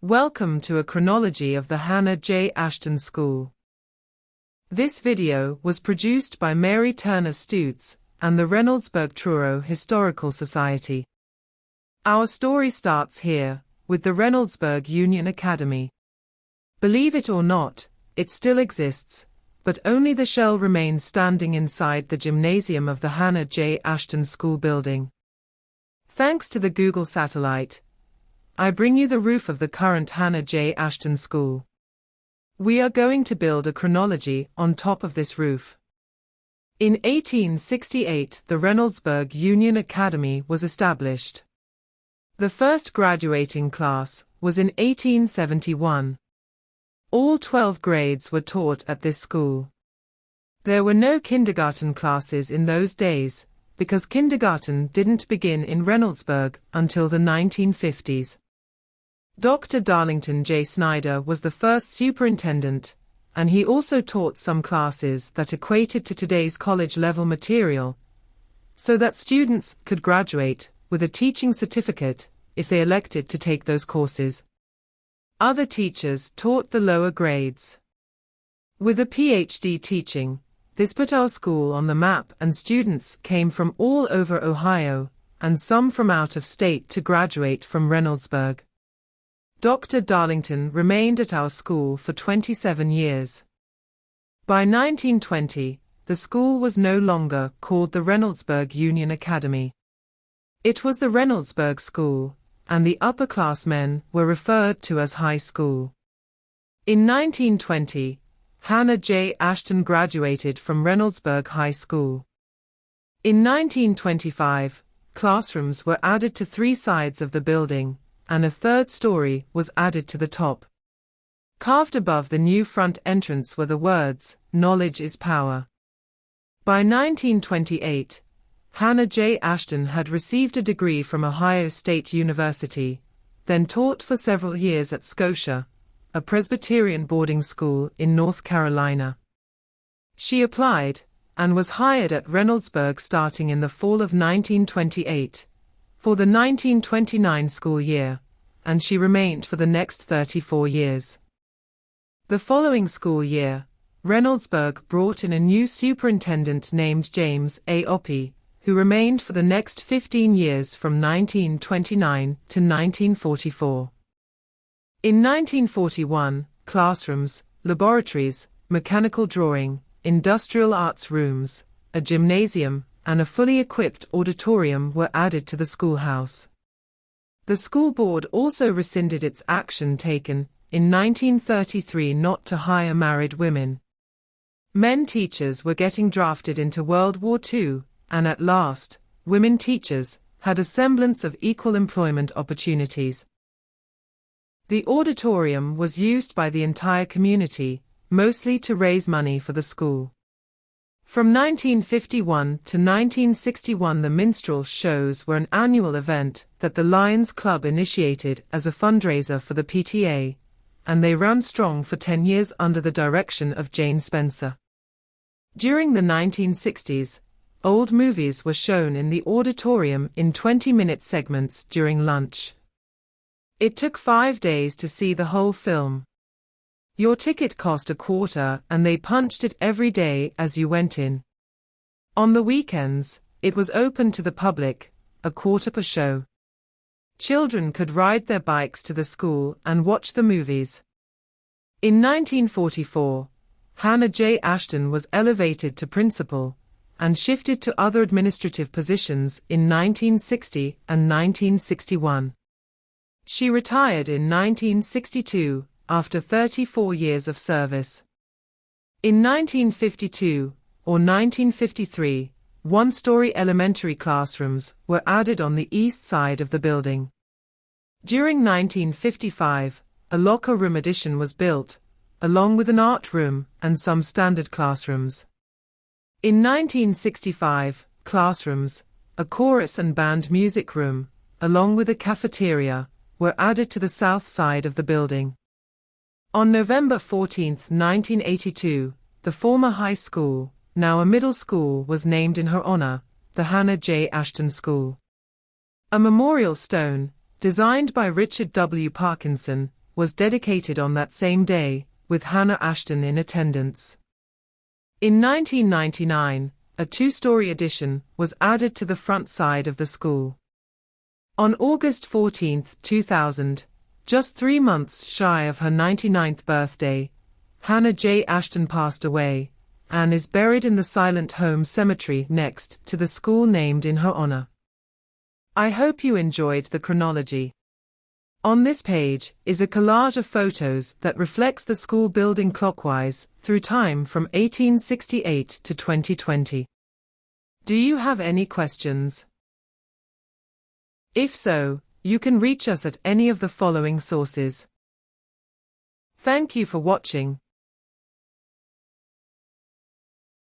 Welcome to a chronology of the Hannah J. Ashton School. This video was produced by Mary Turner Stutes and the Reynoldsburg Truro Historical Society. Our story starts here, with the Reynoldsburg Union Academy. Believe it or not, it still exists, but only the shell remains standing inside the gymnasium of the Hannah J. Ashton School building. Thanks to the Google satellite, I bring you the roof of the current Hannah J. Ashton School. We are going to build a chronology on top of this roof. In 1868, the Reynoldsburg Union Academy was established. The first graduating class was in 1871. All 12 grades were taught at this school. There were no kindergarten classes in those days, because kindergarten didn't begin in Reynoldsburg until the 1950s. Dr. Darlington J. Snyder was the first superintendent, and he also taught some classes that equated to today's college-level material, so that students could graduate with a teaching certificate if they elected to take those courses. Other teachers taught the lower grades. With a PhD teaching, this put our school on the map, and students came from all over Ohio, and some from out of state to graduate from Reynoldsburg. Dr. Darlington remained at our school for 27 years. By 1920, the school was no longer called the Reynoldsburg Union Academy. It was the Reynoldsburg School, and the upperclassmen were referred to as high school. In 1920, Hannah J. Ashton graduated from Reynoldsburg High School. In 1925, classrooms were added to 3 sides of the building, and a 3rd story was added to the top. Carved above the new front entrance were the words, "Knowledge is power." By 1928, Hannah J. Ashton had received a degree from Ohio State University, then taught for several years at Scotia, a Presbyterian boarding school in North Carolina. She applied, and was hired at Reynoldsburg starting in the fall of 1928, for the 1929 school year, and she remained for the next 34 years. The following school year, Reynoldsburg brought in a new superintendent named James A. Oppie, who remained for the next 15 years from 1929 to 1944. In 1941, classrooms, laboratories, mechanical drawing, industrial arts rooms, a gymnasium, and a fully equipped auditorium were added to the schoolhouse. The school board also rescinded its action taken in 1933 not to hire married women. Men teachers were getting drafted into World War II, and at last, women teachers had a semblance of equal employment opportunities. The auditorium was used by the entire community, mostly to raise money for the school. From 1951 to 1961, the minstrel shows were an annual event that the Lions Club initiated as a fundraiser for the PTA, and they ran strong for 10 years under the direction of Jane Spencer. During the 1960s, old movies were shown in the auditorium in 20-minute segments during lunch. It took 5 days to see the whole film. Your ticket cost $0.25, and they punched it every day as you went in. On the weekends, it was open to the public, $0.25 per show. Children could ride their bikes to the school and watch the movies. In 1944, Hannah J. Ashton was elevated to principal, and shifted to other administrative positions in 1960 and 1961. She retired in 1962, after 34 years of service. In 1952 or 1953, 1-story elementary classrooms were added on the east side of the building. During 1955, a locker room addition was built, along with an art room and some standard classrooms. In 1965, classrooms, a chorus and band music room, along with a cafeteria, were added to the south side of the building. On November 14, 1982, the former high school, now a middle school, was named in her honor, the Hannah J. Ashton School. A memorial stone, designed by Richard W. Parkinson, was dedicated on that same day, with Hannah Ashton in attendance. In 1999, a two-story addition was added to the front side of the school. On August 14, 2000, just 3 months shy of her 99th birthday, Hannah J. Ashton passed away, and is buried in the Silent Home Cemetery next to the school named in her honor. I hope you enjoyed the chronology. On this page is a collage of photos that reflects the school building clockwise through time from 1868 to 2020. Do you have any questions? If so, you can reach us at any of the following sources. Thank you for watching.